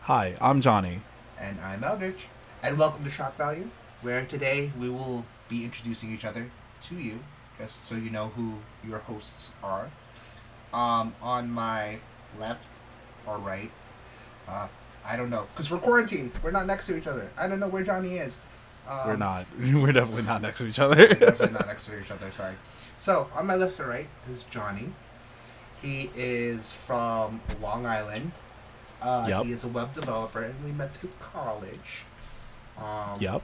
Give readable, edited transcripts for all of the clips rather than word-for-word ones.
Hi, I'm Johnny. And I'm Eldrich. And welcome to Shock Value, where today we will be introducing each other to you, just so you know who your hosts are. On my left or right, uh, I don't know, because we're quarantined. We're not next to each other. I don't know where Johnny is. We're not. We're definitely not next to each other. We're definitely not next to each other, sorry. So, on my left or right is Johnny. He is from Long Island. Yep. He is a web developer, and we met through college. Yep.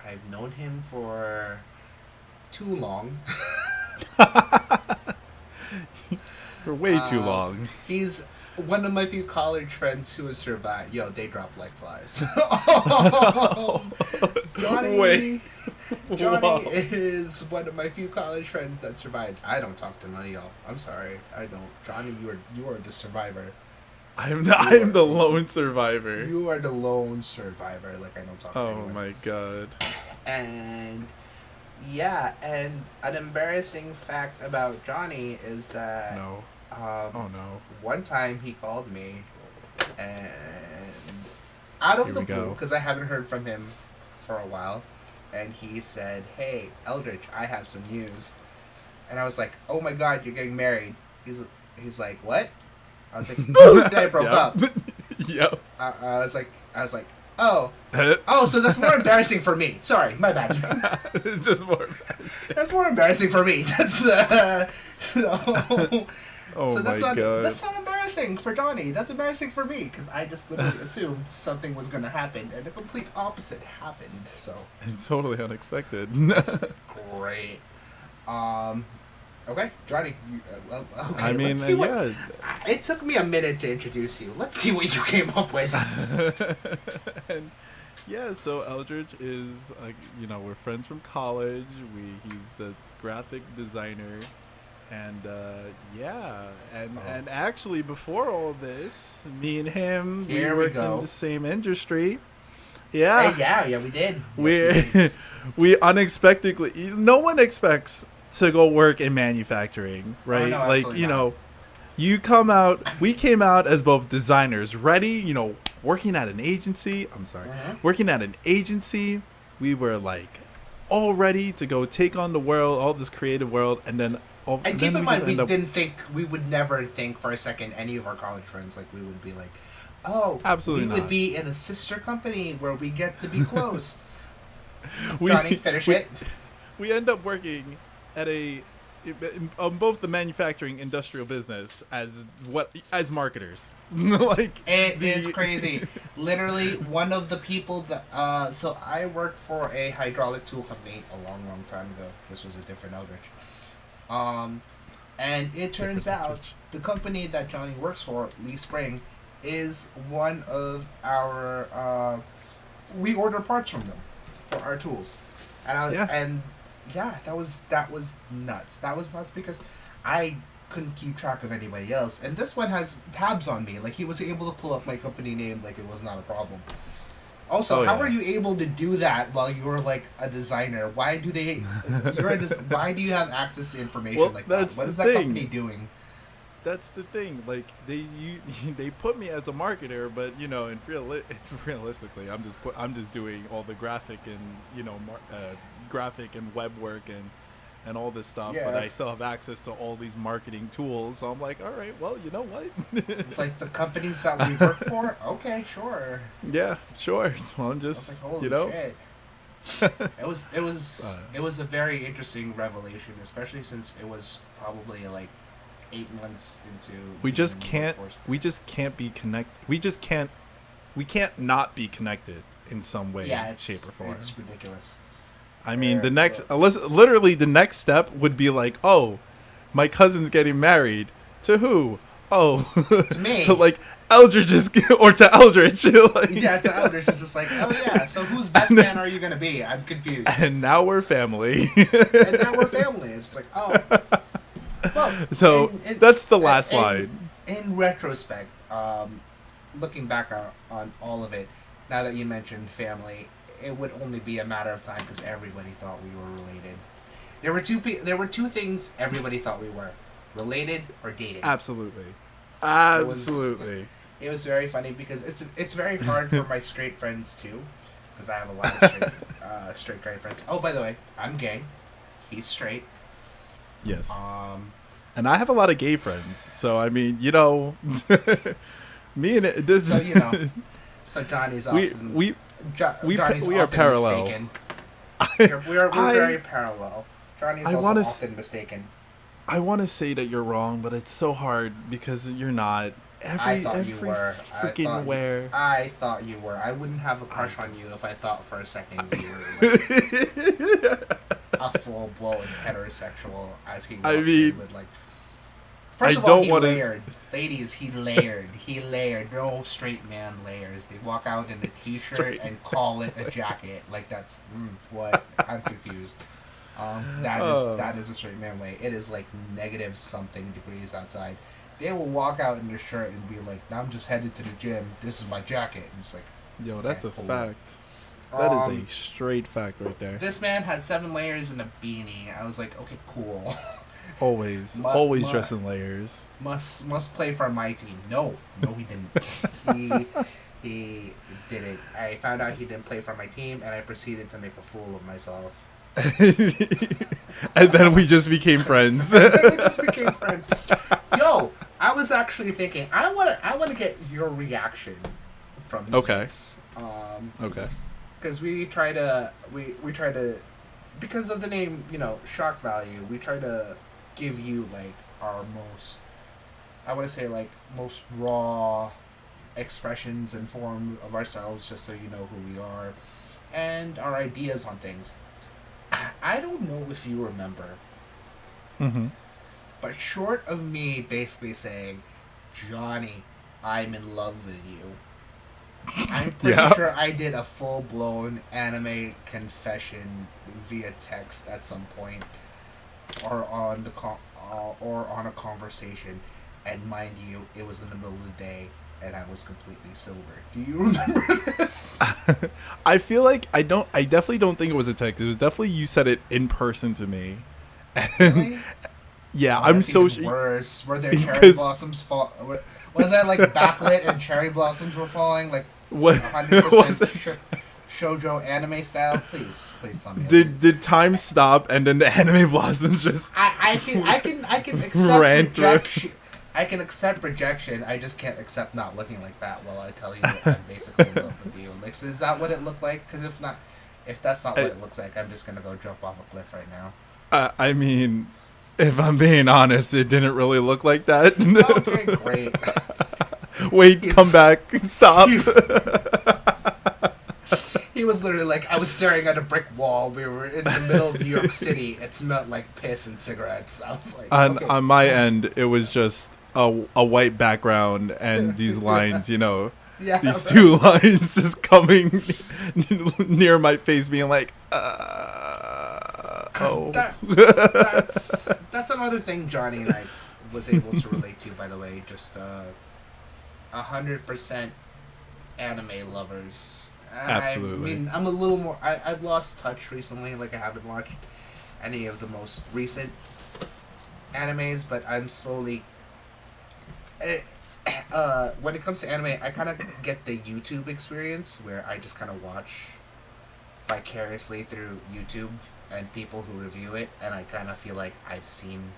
I've known him for too long. For way too long. He's one of my few college friends who has survived. Yo, they drop like flies. Johnny Whoa. is one of my few college friends that survived. I don't talk to none of y'all. I'm sorry. I don't. Johnny, you are the survivor. I'm the lone survivor. You are the lone survivor. Like, I don't talk to anyone. Oh my god. And yeah, and an embarrassing fact about Johnny is that No. Oh no. one time he called me, and out of Here the we blue, go. because I haven't heard from him for a while, and he said, "Hey, Eldrich, I have some news," and I was like, "Oh my God, you're getting married." He's like, "What?" I was like, "Oh, the day broke up." Yep. I was like, "Oh, so that's more embarrassing for me. Sorry, my bad." Just more. That's more embarrassing for me. That's so. Oh So my god. that's not embarrassing for Johnny. That's embarrassing for me because I just literally assumed something was gonna happen, and the complete opposite happened. So It's totally unexpected. great. Okay, Johnny. Okay. I mean, let's see what, yeah. It took me a minute to introduce you. Let's see what you came up with. And yeah, so Eldrich is, we're friends from college. He's the graphic designer, and and actually before all this, me and him, Here we we worked go. in the same industry. Yeah, Hey, yeah, we did. Yes, we did. we unexpectedly. No one expects to go work in manufacturing, right? no, Like absolutely not. we came out as both designers, ready, working at an agency. Working at an agency. We were like all ready to go take on the world, all this creative world, and then And keep in mind, we would never think for a second, any of our college friends, like, we would be like, oh, Absolutely we would not. be in a sister company where we get to be close. we, Johnny, finish it. We end up working at on both the manufacturing industrial business as marketers. It is crazy. Literally, one of the people that so I worked for a hydraulic tool company a long time ago. This was a different Eldrich. And it turns Different out Eldritch. the company that Johnny works for, Lee Spring, is one of our we order parts from them for our tools. And that was nuts. That was nuts because I couldn't keep track of anybody else, and this one has tabs on me. Like, he was able to pull up my company name like it was not a problem. Also, how are you able to do that while you're like a designer? Why do they? Why do you have access to information like that? What is that company doing? That's the thing. Like they put me as a marketer, but realistically, I'm just doing all the graphic and graphic and web work and all this stuff. Yeah. But I still have access to all these marketing tools. So I'm like, all right, well, you know what? It's like the companies that we work for. Okay, sure. Yeah, sure. Well, I'm I was just like, holy shit. It was a very interesting revelation, especially since it was probably like 8 months into we just the can't workforce. be connected. We can't not be connected in some way, shape, or form. It's ridiculous. I mean, literally the next step would be like, oh, my cousin's getting married. To who? Oh, To me. to like Eldridge or to Eldridge. Like, Yeah, to Eldrich, it's just like, oh yeah, so whose best man are you going to be? I'm confused. And now we're family. And now we're family. It's like, oh. Well, So that's the last slide. In retrospect, looking back on all of it, now that you mentioned family, it would only be a matter of time because everybody thought we were related. There were two things everybody thought we were: related or dating. Absolutely. It was very funny because it's very hard for my straight friends too, because I have a lot of straight guy friends. Oh, by the way, I'm gay. He's straight. Yes. And I have a lot of gay friends, so I mean, you know, me and this. So you know, so Johnny's often Johnny's we are parallel. Mistaken. We're very parallel. Johnny's also often mistaken. I want to say that you're wrong, but it's so hard because you're not. I thought you were. Freaking where? I thought you were. I wouldn't have a crush on you if I thought for a second you were like a full-blown heterosexual. As he walks in with like. First of all, he layered. Ladies, he layered. He layered. No straight man layers. They walk out in a t-shirt and call it a jacket. Like that's what? I'm confused. That is a straight man way. It is like negative something degrees outside. They will walk out in their shirt and be like, "I'm just headed to the gym. This is my jacket." And it's like, yo, that's a fact. That is a straight fact right there. This man had 7 layers and a beanie. I was like, okay, cool. Always dress in layers. Must play for my team. No, he didn't. He didn't. I found out he didn't play for my team, and I proceeded to make a fool of myself. And then we just became friends. Yo, I was actually thinking, I want to get your reaction from this. Okay. Because we try to because of the name, you know, shock value. We try to give you like our most, I want to say like most raw expressions and form of ourselves, just so you know who we are, and our ideas on things. I don't know if you remember, but short of me basically saying, Johnny, I'm in love with you, I'm pretty sure I did a full-blown anime confession via text at some point, or on a conversation, and mind you, it was in the middle of the day, and I was completely sober. Do you remember this? I feel like I definitely don't think it was a text. It was definitely you said it in person to me. Really? Yeah, I'm so worse. Were there cherry blossoms fall? Was that like backlit and cherry blossoms were falling? Like 100% shoujo anime style? Please tell me. Did time stop and then the anime blossoms just? I can accept rejection. I can accept rejection. I just can't accept not looking like that while I tell you that I'm basically in love with you. Like, so is that what it looked like? Because if that's not what it looks like, I'm just gonna go jump off a cliff right now. I mean, if I'm being honest, it didn't really look like that. Okay, great. Wait, come back. Stop. He was literally like, I was staring at a brick wall. We were in the middle of New York City. It smelled like piss and cigarettes. I was like, on my end, it was just a white background and these lines, you know, these two lines just coming near my face, being like, oh. That's another thing Johnny and I was able to relate to, by the way. Just 100% anime lovers. Absolutely. I mean, I'm a little more. I've lost touch recently. Like, I haven't watched any of the most recent animes, but I'm slowly. When it comes to anime, I kind of get the YouTube experience where I just kind of watch vicariously through YouTube and people who review it, and I kind of feel like I've seen.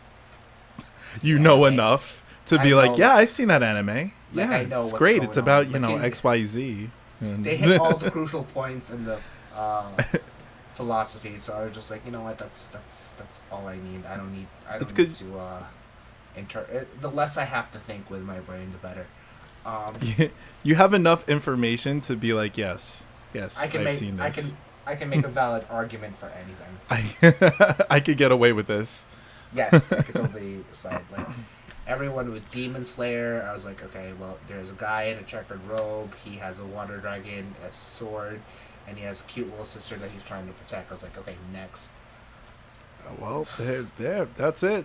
You know enough to be like, yeah, I've seen that anime. Yeah, I know it's great. It's about on. XYZ. They hit all the crucial points in the philosophy, so I was just like, you know what, that's all I need. I don't need to the less I have to think with my brain, the better. You have enough information to be like, yes, I've seen this. I can make a valid argument for anything. I could get away with this. Yes, I could totally decide. Like, everyone with Demon Slayer, I was like, okay, well, there's a guy in a checkered robe. He has a water dragon, a sword, and he has a cute little sister that he's trying to protect. I was like, okay, next. Well, there, that's it.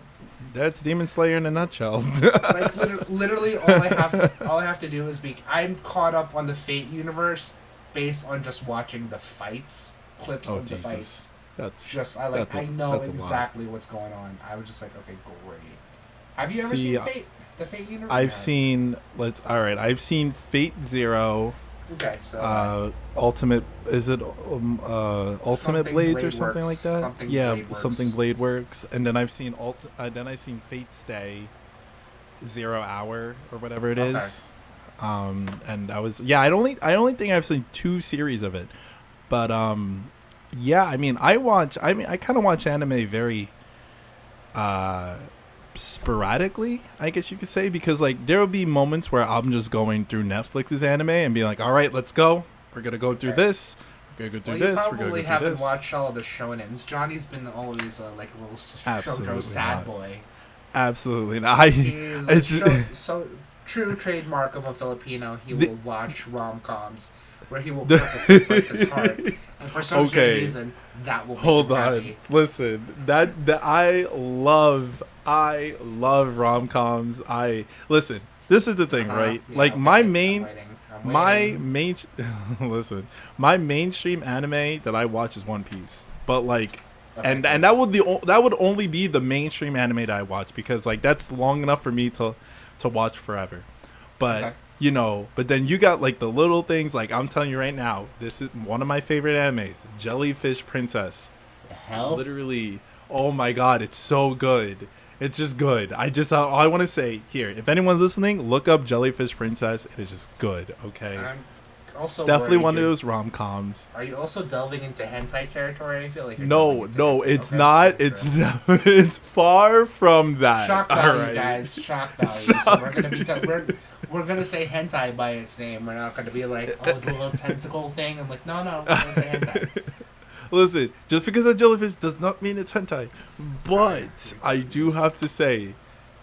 That's Demon Slayer in a nutshell. Like, literally, all I have to do is I'm caught up on the Fate universe based on just watching the fights, clips of the fights. I know exactly what's going on. I was just like, okay, great. Have you ever seen Fate? the Fate universe? I've seen. I've seen Fate Zero. Okay, so Ultimate is it Ultimate Blades or something like that? Something Blade Works, and then I've seen I've seen Fate Stay, 0 Hour or whatever it is, and I only think I've seen 2 series of it, but I mean I kind of watch anime very sporadically, I guess you could say, because like there will be moments where I'm just going through Netflix's anime and being like, all right, let's go, we're gonna go through this, we're gonna go through this, we're gonna go through this. You probably haven't watched all of the shonens. Johnny's been always like a little shoujo sad boy. Absolutely not. It's so true trademark of a Filipino. He will watch rom-coms where he will purposely break his heart, and for some reason that will make him happy. Listen, that I love rom-coms. Listen, this is the thing, right? Like my mainstream anime that I watch is One Piece, but like, and that would only be the mainstream anime that I watch, because like that's long enough for me to watch forever. But you know, but then you got like the little things. Like I'm telling you right now, this is one of my favorite animes, Jellyfish Princess. The hell? Literally, oh my god, it's so good. It's just good. All I want to say here, if anyone's listening, look up Jellyfish Princess. It is just good, okay? I'm also definitely one of those rom-coms. Are you also delving into hentai territory? I feel like you're it's not. It's far from that. Shock value, guys. Shock value. So we're gonna be we're gonna say hentai by its name. We're not gonna be like, oh, the little tentacle thing. I'm like, no, we're gonna say hentai. Listen, just because a jellyfish does not mean it's hentai, but I do have to say,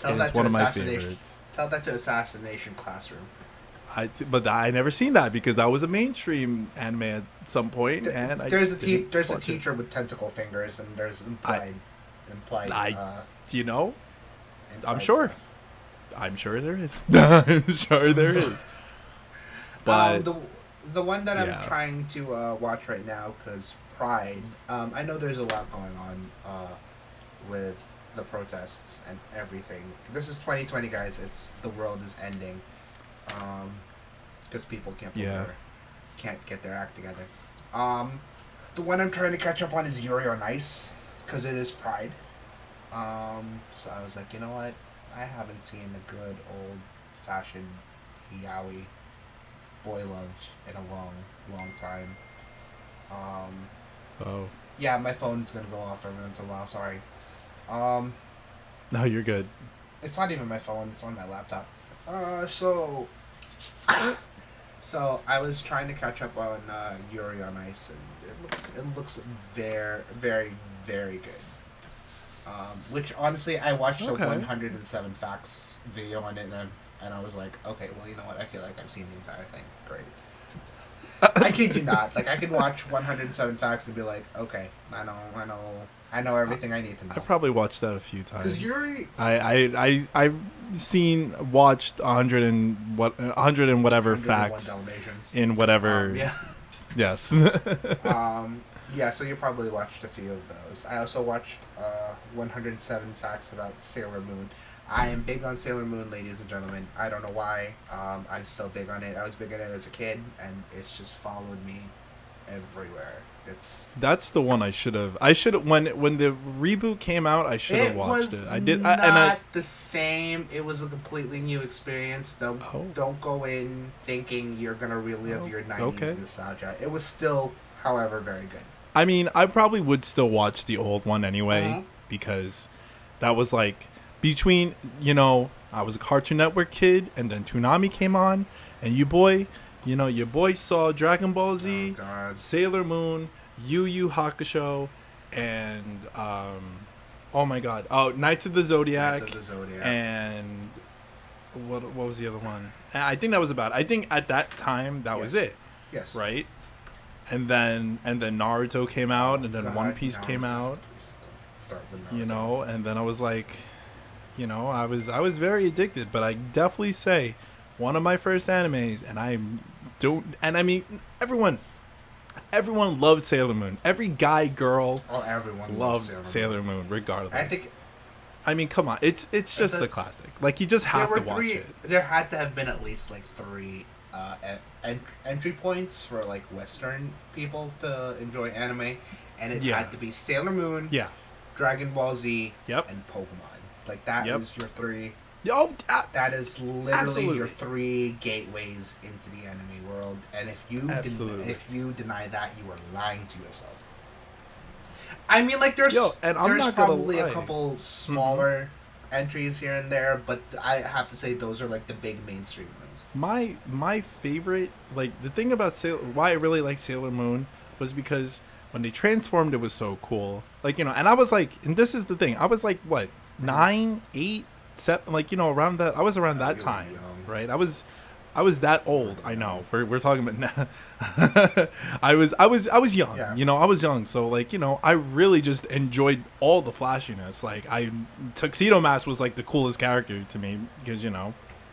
it's one of my favorites. Tell that to Assassination Classroom. But I never seen that because that was a mainstream anime at some point, and there's a teacher with tentacle fingers, and there's implied. You know, I'm sure. Stuff. I'm sure there is. I'm sure there is. But the one that I'm trying to watch right now, because Pride. I know there's a lot going on with the protests and everything. This is 2020, guys. The world is ending. Because people can't get their act together. The one I'm trying to catch up on is Yuri on Ice, because it is Pride. So I was like, you know what? I haven't seen a good old-fashioned yaoi boy love in a long time. Yeah, my phone's gonna go off every once in a while. Sorry. No, you're good. It's not even my phone. It's on my laptop. So I was trying to catch up on Yuri on Ice, and it looks very, very, very good. Which honestly, I watched a 107 Facts video on it, and I was like, okay, well, you know what? I feel like I've seen the entire thing. Great. I kid you not. Like, I can watch 107 Facts and be like, okay, I know everything I need to know. I probably watched that a few times. Because Yuri, I've watched 100 and whatever facts in whatever. Yes. Yeah, so you probably watched a few of those. I also watched 107 Facts about Sailor Moon. I am big on Sailor Moon, ladies and gentlemen. I don't know why. I'm still big on it. I was big on it as a kid, and it's just followed me everywhere. That's the one I should have. When the reboot came out, I should have watched it. I did. Not the same. It was a completely new experience. Don't go in thinking you're gonna relive your 90s nostalgia. It was still, however, very good. I mean, I probably would still watch the old one anyway, because that was like between, I was a Cartoon Network kid, and then Toonami came on, and your boy saw Dragon Ball Z, Sailor Moon, Yu Yu Hakusho, and Knights of the Zodiac, and what was the other one? I think that was about it. I think at that time that was it. Yes. Right? And then Naruto came out, and then One Piece came out. Start with Naruto. And then I was like, I was very addicted, but I definitely say one of my first animes, and I mean everyone loved Sailor Moon. Every guy, girl, everyone loved Sailor Moon, regardless. I think I mean, come on, it's just the classic. Like you just have to watch it. There had to have been at least like 3 entry points for like Western people to enjoy anime, and it had to be Sailor Moon, Dragon Ball Z, and Pokemon. Like that is your 3. That is literally your 3 gateways into the anime world, and if you deny that, you are lying to yourself. I mean, like there's probably a couple smaller entries here and there, but I have to say those are like the big mainstream ones. My favorite, like the thing about why I really like Sailor Moon was because when they transformed, it was so cool. Like, and I was like, and this is the thing, I was like what 9, 8, 7, like around that. I was around that time, right? I was that old. I know. We're talking about now. I was young. Yeah. I was young. So like, I really just enjoyed all the flashiness. Like Tuxedo Mask was like the coolest character to me because,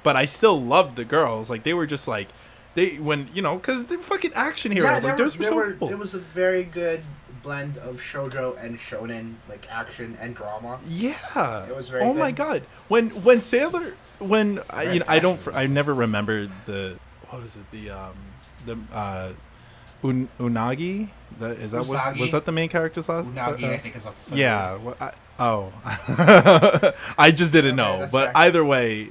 but I still loved the girls. Like they were just like, because they're fucking action heroes. Yeah, those were so cool. It was a very good blend of shoujo and shonen, like action and drama. Yeah, it was very good. Oh my god, when Sailor, I never remembered what was it, Unagi? Was that the main character's last? Unagi, I think is a food. Yeah. I just didn't know. But either way,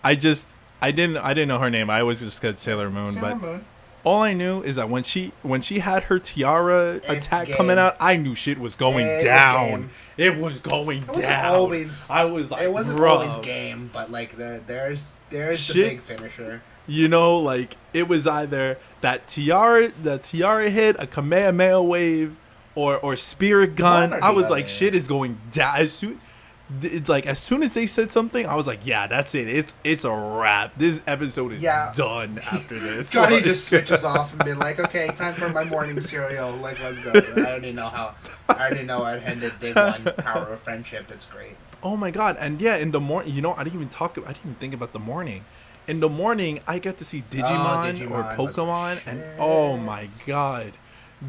I didn't know her name. I always just said Sailor Moon. Moon. All I knew is that when she had her tiara attack coming out, I knew shit was going down. It was going down. I was like, it wasn't always game, but like there's the big finisher. Like it was either the tiara hit, a Kamehameha wave, or spirit gun. I was like, shit is going down. As soon as they said something, I was like, yeah, that's it. It's a wrap. This episode is done after this. Johnny just switches off and be like, okay, time for my morning cereal. Like, let's go. I already know I ended day 1, Power of Friendship. It's great. Oh my god. And yeah, in the morning, I didn't even think about the morning. In the morning, I get to see Digimon or Pokemon, and oh my god,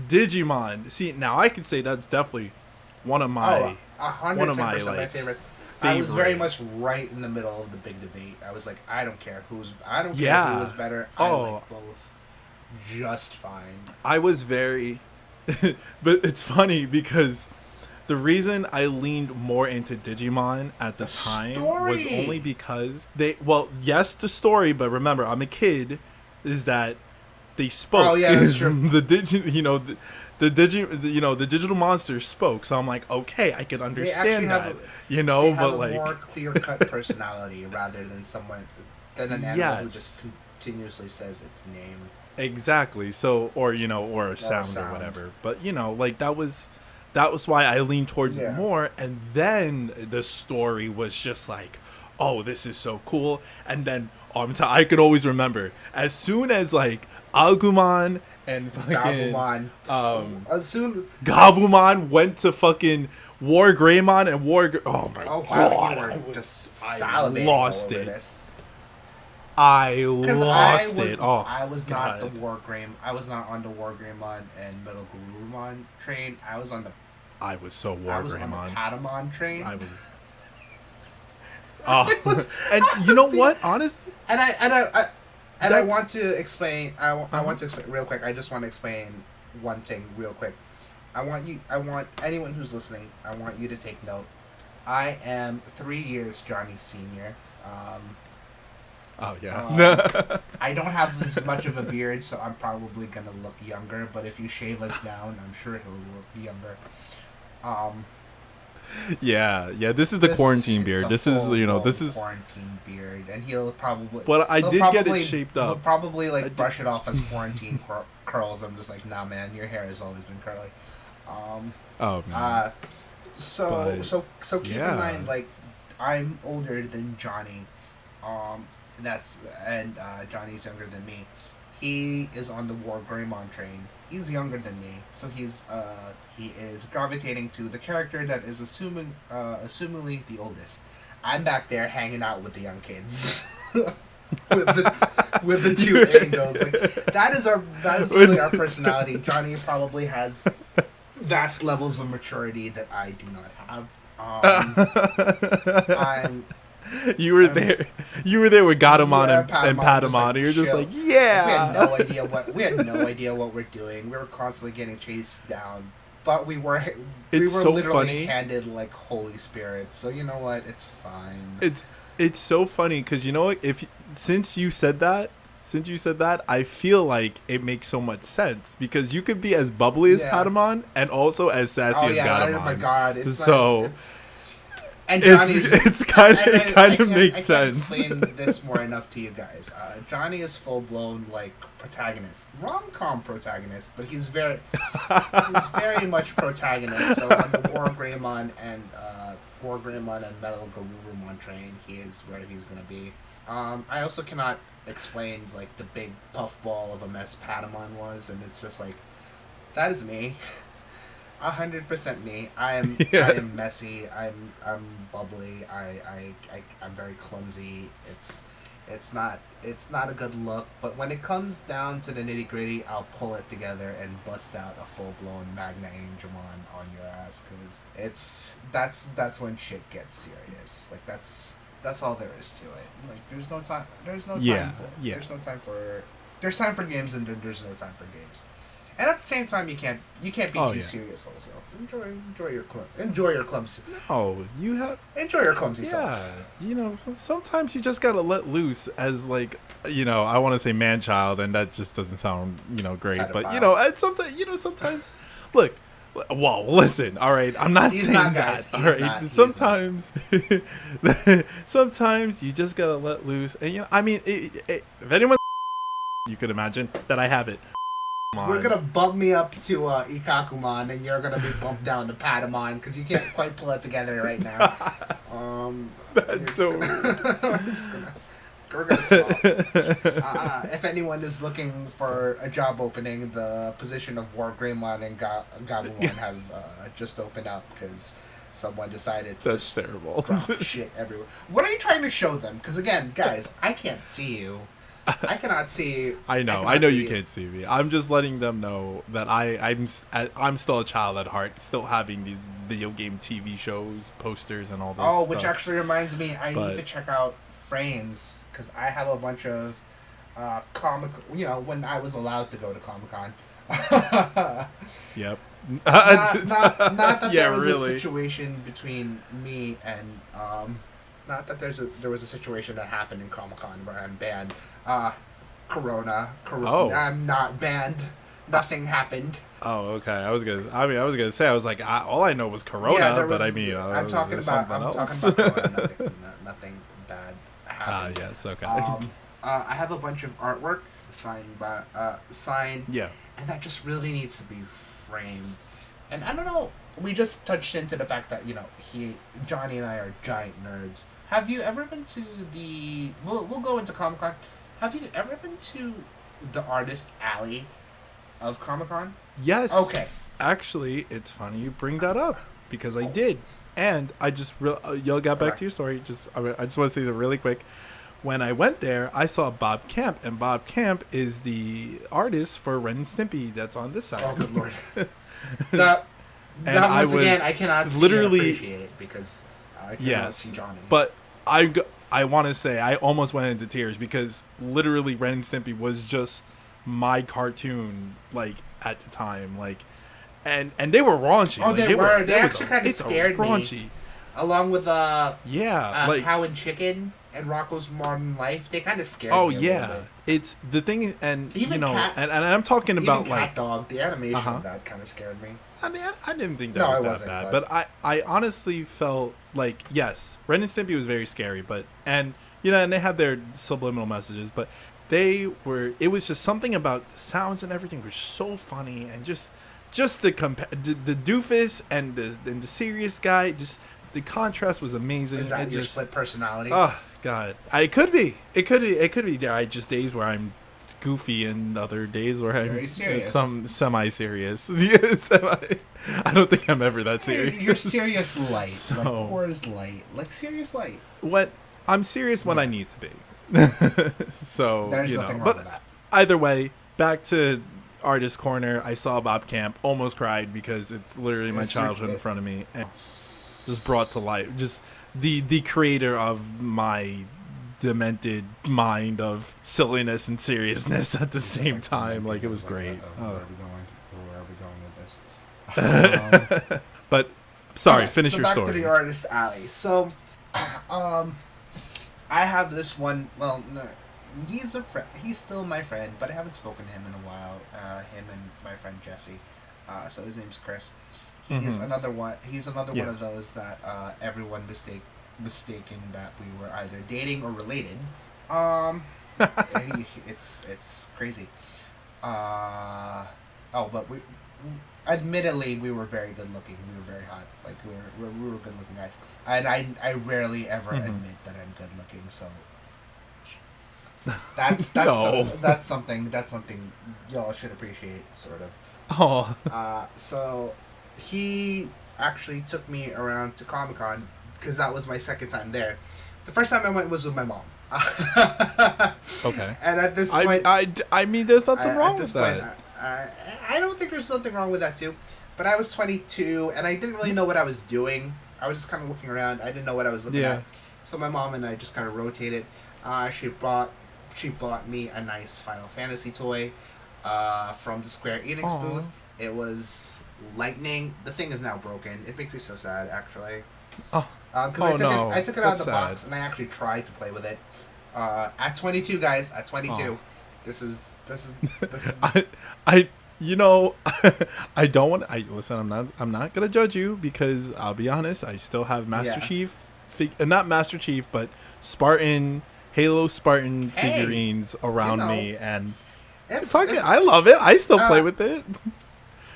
Digimon. See, now I can say that's definitely one of my 110% my favorite. I was very much right in the middle of the big debate. I was like, I don't care who was better. I like both just fine. I was very, but it's funny because the reason I leaned more into Digimon at the time was only because yes, the story, but remember, I'm a kid, is that they spoke. Oh yeah, that's true. the digital monsters spoke, so I'm like, okay, I can understand that. They have a more clear-cut personality rather than an animal who just continuously says its name. Exactly. So, or a sound or whatever. But that was why I leaned towards it more. And then the story was just like, oh, this is so cool. And then I could always remember as soon as like Agumon and fucking Gabumon went to fucking War Greymon and oh my god, I lost it. I lost it. Oh, I was not on the War Greymon and Metal Gurumon train. I was on the Patamon train. I was. And you know what? Honestly, I want to explain. I want to explain real quick. I just want to explain one thing real quick. I want anyone who's listening. I want you to take note. I am 3 years Johnny's senior. Oh yeah. I don't have as much of a beard, so I'm probably gonna look younger. But if you shave us down, I'm sure he'll look younger. Yeah. This is the quarantine beard. This is quarantine beard, and he'll probably. But I did get it shaped up. He'll probably brush it off as quarantine curls. I'm just like, nah, man, your hair has always been curly. Oh man. So keep in mind, like, I'm older than Johnny. Johnny's younger than me. He is on the War Greymon train. He's younger than me, so he is gravitating to the character that is assumingly the oldest. I'm back there hanging out with the young kids. with the two angels. Like that is really our personality. Johnny probably has vast levels of maturity that I do not have. I'm You were there. You were there with Gatomon and Patamon. Like, And you're just like, like, we had no idea what we're doing. We were constantly getting chased down, but we were so literally funny. handed like holy spirits. So you know what? It's fine. It's so funny because you know what? Since you said that, I feel like it makes so much sense because you could be as bubbly as Patamon and also as sassy as Gatomon. Oh my god! It kind of makes sense. I can't explain this more enough to you guys. Johnny is full blown like protagonist, rom-com protagonist, but he's very much protagonist. So on the War Greymon and Metal Garurumon train, he is where he's gonna be. I also cannot explain like the big puffball of a mess Patamon was, and it's just like that is me. 100% me. I am messy. I'm bubbly. I'm very clumsy. It's not a good look. But when it comes down to the nitty gritty, I'll pull it together and bust out a full blown Magna Angemon on your ass. Cause that's when shit gets serious. Like that's all there is to it. Like there's no time. There's no time for games, and there's no time for games. And at the same time, you can't be too serious. Also, enjoy your clumsy. No, you have enjoy your clumsy self. Yeah, you know, sometimes you just gotta let loose as like, you know, I want to say man child, and that just doesn't sound, you know, great. Pedophile. But you know, sometimes, look. Well, listen. All right, I'm not saying that. All right, sometimes you just gotta let loose, and you know, I mean, if anyone, you could imagine that I have it. We're gonna bump me up to Ikakumon, and you're gonna be bumped down to Patamon because you can't quite pull it together right now. That's so. We're gonna swap. If anyone is looking for a job opening, the position of War Greymon and Gabumon have just opened up because someone decided to terrible. Drop shit everywhere. What are you trying to show them? Because again, guys, I can't see you. I cannot see. I know you can't see me. I'm just letting them know that I'm still a child at heart, still having these video game TV shows, posters, and all this. Oh, which actually reminds me, I need to check out Frames because I have a bunch of comic. You know, when I was allowed to go to Comic-Con. Yep. Not that there was a situation between me and not that there was a situation that happened in Comic-Con where I'm banned. Corona. Oh. I'm not banned. Nothing happened. Oh, okay. I was gonna say. I was like, all I know was Corona, but I mean, I'm talking about Corona. Nothing bad happened. Yes. Okay. I have a bunch of artwork signed. Yeah. And that just really needs to be framed. And I don't know. We just touched into the fact that Johnny and I are giant nerds. Have you ever been to the? We'll go into Comic-Con. Have you ever been to the Artist Alley of Comic-Con? Yes. Okay. Actually, it's funny you bring that up because I did, and I just y'all got back to your story. I just want to say that really quick. When I went there, I saw Bob Camp, and Bob Camp is the artist for Ren and Stimpy that's on this side. Oh, good lord. I cannot literally appreciate it because I cannot see Johnny. But I want to say I almost went into tears because literally Ren and Stimpy was just my cartoon like at the time, like, and they were raunchy. Oh, they were. They actually kind of scared me. Along with Cow and Chicken and Rocco's Modern Life, they kind of scared me. Oh yeah, it's the thing, and even and I'm talking about Cat like Dog. The animation of that kind of scared me. I mean, I didn't think that was that bad, but I honestly felt like, yes, Ren and Stimpy was very scary, and they had their subliminal messages, but it was just something about the sounds and everything were so funny, and just the doofus and the serious guy, just the contrast was amazing. Is that your split personalities? Oh God, it could be. There are just days where I'm goofy and other days where I'm semi-serious. I don't think I'm ever that serious. You're serious light. Like Coors Light. Like serious light. I'm serious when I need to be. So, there's nothing wrong with that. Either way, back to Artist Corner. I saw Bob Camp, almost cried because it's literally my childhood in front of me. And just brought to life. Just the creator of my demented mind of silliness and seriousness at the same time. Like, it was great. Where are we going with this? But sorry, okay, finish so your back story. To the artist alley. So, I have this one. Well, no, he's a friend. He's still my friend, but I haven't spoken to him in a while. Him and my friend Jesse. So his name's Chris. He's another one. He's another one of those that everyone mistaken that we were either dating or related. It's crazy. But admittedly, we were very good looking. We were very hot. Like, we were good looking guys. And I rarely ever admit that I'm good looking. So that's No. that's something y'all should appreciate, sort of. Oh. So he actually took me around to Comic-Con because that was my second time there. The first time I went was with my mom. Okay. And at this point, I mean, there's nothing wrong with that. I don't think there's nothing wrong with that too. But I was 22 and I didn't really know what I was doing. I was just kind of looking around. I didn't know what I was looking at. So my mom and I just kind of rotated. She bought me a nice Final Fantasy toy from the Square Enix booth. It was Lightning. The thing is now broken. It makes me so sad, actually. Because I took it out of the box and I actually tried to play with it. At 22, guys. At 22, this is. I you know, I don't want. Listen. I'm not gonna judge you because I'll be honest. I still have Master Chief, not Master Chief, but Spartan, Halo Spartan figurines around me, and I love it. I still play with it.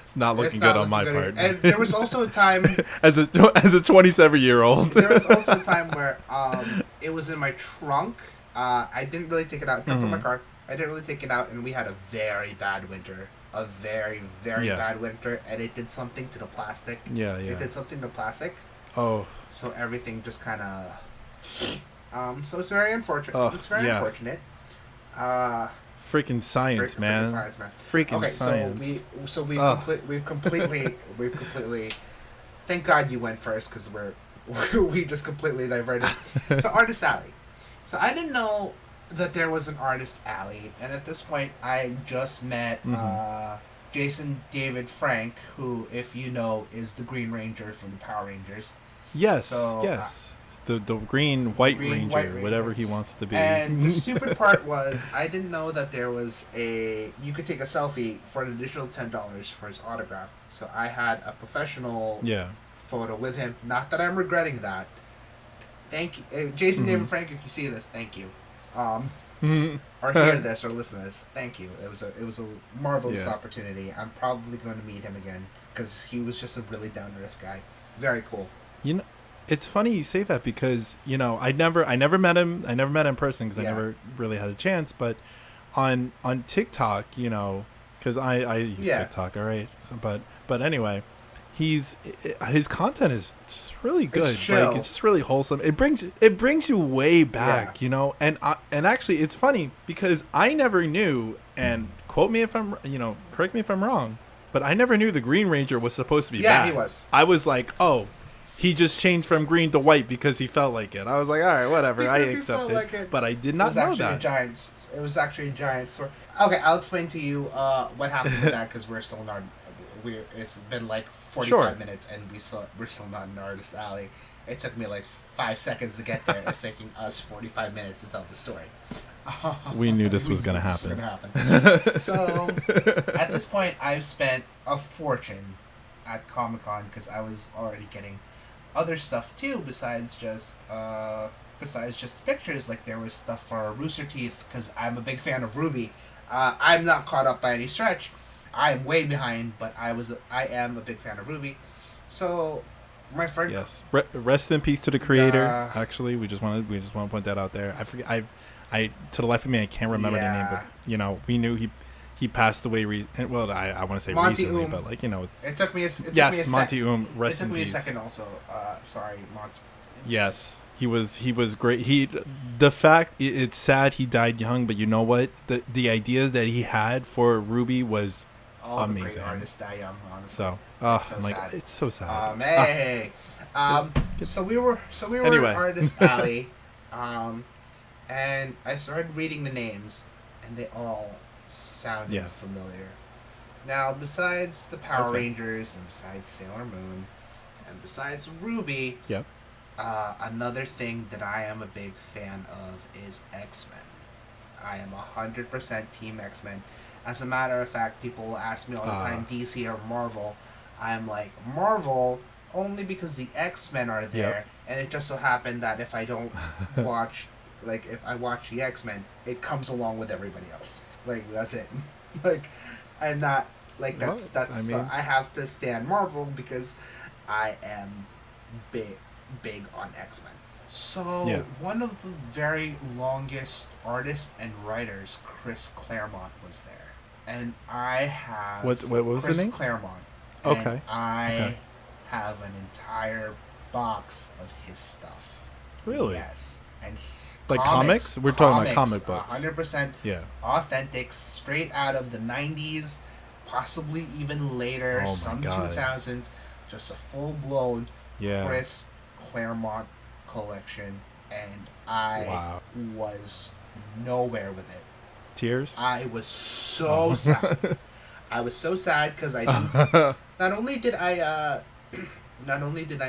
It's not looking good on my part. And there was also a time as a 27-year-old. There was also a time where it was in my trunk. I didn't really take it out. From my car. I didn't really take it out, and we had a very bad winter. A very, very bad winter, and it did something to the plastic. Yeah. It did something to plastic. Oh. So everything just kind of. So it's very unfortunate. It's very unfortunate. Freaking science, man. Freaking science. So we've completely. Thank God you went first, because we just completely diverted. So Artist Alley. So I didn't know that there was an Artist Alley, and at this point I just met Jason David Frank, who, if you know, is the Green Ranger from the Power Rangers. Yes. The green white ranger, whatever he wants to be. And the stupid part was, I didn't know that there was you could take a selfie for an additional $10 for his autograph. So I had a professional photo with him. Not that I'm regretting that. Thank you, Jason David Frank. If you see this, thank you. Or hear this or listen to this, thank you. It was a marvelous opportunity. I'm probably going to meet him again because he was just a really down to earth guy. Very cool. You know, it's funny you say that because I never met him. I never met him in person because I never really had a chance. But on TikTok, because I use TikTok, all right. So, but anyway. His content is just really good. It's just really wholesome. It brings you way back, And actually, it's funny because I never knew. And correct me if I'm wrong, but I never knew the Green Ranger was supposed to be bad. Yeah, he was. I was like, oh, he just changed from green to white because he felt like it. I was like, all right, whatever, I accept it. Like it. But I did not know that. It was actually a giant story. Okay, I'll explain to you what happened with that because we're still in our. It's been like 45 minutes and we're still not in Artist Alley. It took me like 5 seconds to get there. It's taking us 45 minutes to tell the story. We knew this was going to happen. So at this point, I've spent a fortune at Comic-Con because I was already getting other stuff too besides just pictures. Like there was stuff for Rooster Teeth because I'm a big fan of Ruby. I'm not caught up by any stretch. I'm way behind, but I am a big fan of Ruby. So, my friend. Yes, rest in peace to the creator. Actually, we just want to point that out there. I forget. I to the life of me, I can't remember the name, but we knew he passed away. Well, I want to say Monty recently, Oum. but like it took me. Monty Oum. Rest in peace. It took me a second, also. Sorry, Monty. Yes. He was great. It's sad he died young, but you know what? The ideas that he had for Ruby was All the great artists die young, honestly. So, so like, sad. it's so sad. Hey. So we were Anyway. at Artist Alley, and I started reading the names, and they all sounded familiar. Now, besides the Power Rangers, and besides Sailor Moon, and besides Ruby, another thing that I am a big fan of is X-Men. I am 100% Team X-Men. As a matter of fact, people will ask me all the time, DC or Marvel. I'm like, Marvel, only because the X-Men are there, and it just so happened that if I don't watch, like, if I watch the X-Men, it comes along with everybody else. Like, that's it. Like, I'm not, like, that's, I mean, I have to stand Marvel because I am big on X-Men. So, one of the very longest artists and writers, Chris Claremont, was there. And I have... What was Chris the name? Claremont. Okay. I have an entire box of his stuff. Really? Yes. And like comics? We're talking about comic books. 100% authentic, straight out of the 90s, possibly even later, some 2000s. Just a full-blown Chris Claremont collection, and I was nowhere with it. Tears? I was so sad. I was so sad because I didn't. Not only did I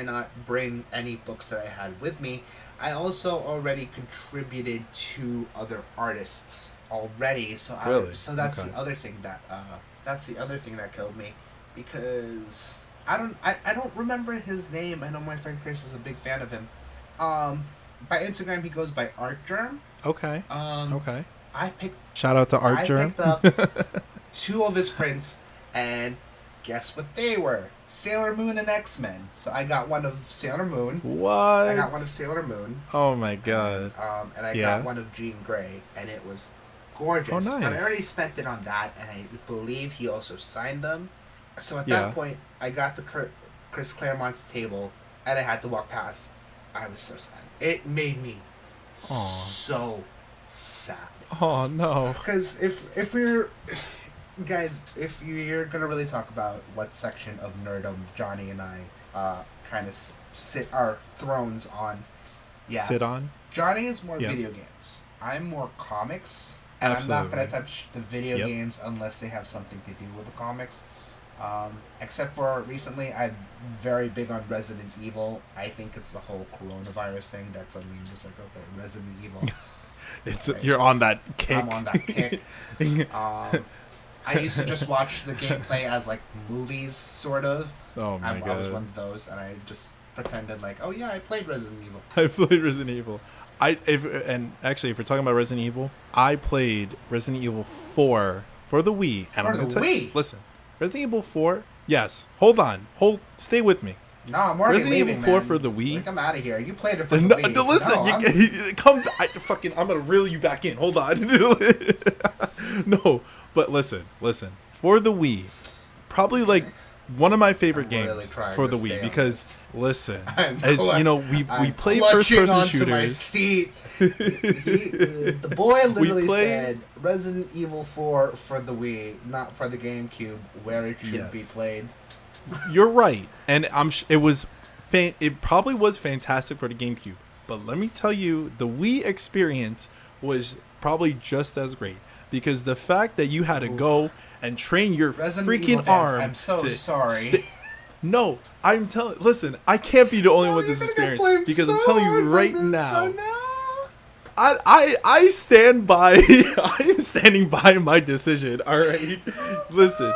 not bring any books that I had with me, I also already contributed to other artists already. So that's the other thing that killed me, because I don't remember his name. I know my friend Chris is a big fan of him. By Instagram he goes by ArtGerm. Okay. Shout out to ArtGerm. I picked up 2 of his prints, and guess what they were? Sailor Moon and X-Men. So I got one of Sailor Moon. What? I got one of Sailor Moon. Oh my god. And I got one of Jean Grey, and it was gorgeous. Oh, nice. But I already spent it on that, and I believe he also signed them. So at that point, I got to Chris Claremont's table, and I had to walk past. I was so sad. It made me so sad. Oh no. Because if we're guys, if you're gonna really talk about what section of nerdom Johnny and I kind of sit our thrones on, sit on. Johnny is more video games. I'm more comics, and Absolutely. I'm not gonna touch the video games unless they have something to do with the comics. Except for recently, I'm very big on Resident Evil. I think it's the whole coronavirus thing that suddenly I'm just like, okay, Resident Evil. You're on that kick. I'm on that kick. I used to just watch the gameplay as like movies, sort of. Oh my god. I was one of those, and I just pretended like, oh yeah, I played Resident Evil. I played Resident Evil. And actually, if we're talking about Resident Evil, I played Resident Evil 4 for the Wii. And for the Wii? Listen, Resident Evil 4. Yes. Hold on. Stay with me. No, I'm already Resident leaving, Evil 4 man. for the Wii. Like, I'm out of here. You played it for the Wii. No, listen. Come. I'm gonna reel you back in. Hold on. No, but listen. For the Wii, probably like one of my favorite games for the Wii, because listen, we play first-person shooters. My seat. The boy literally said Resident Evil 4 for the Wii, not for the GameCube, where it should be played. You're right, and it probably was fantastic for the GameCube, but let me tell you, the Wii experience was probably just as great, because the fact that you had to go and train your freaking arm. I'm so sorry. No, I'm telling. Listen, I can't be the only one with this experience, because I'm telling you right now. I stand by. I am standing by my decision. All right, listen.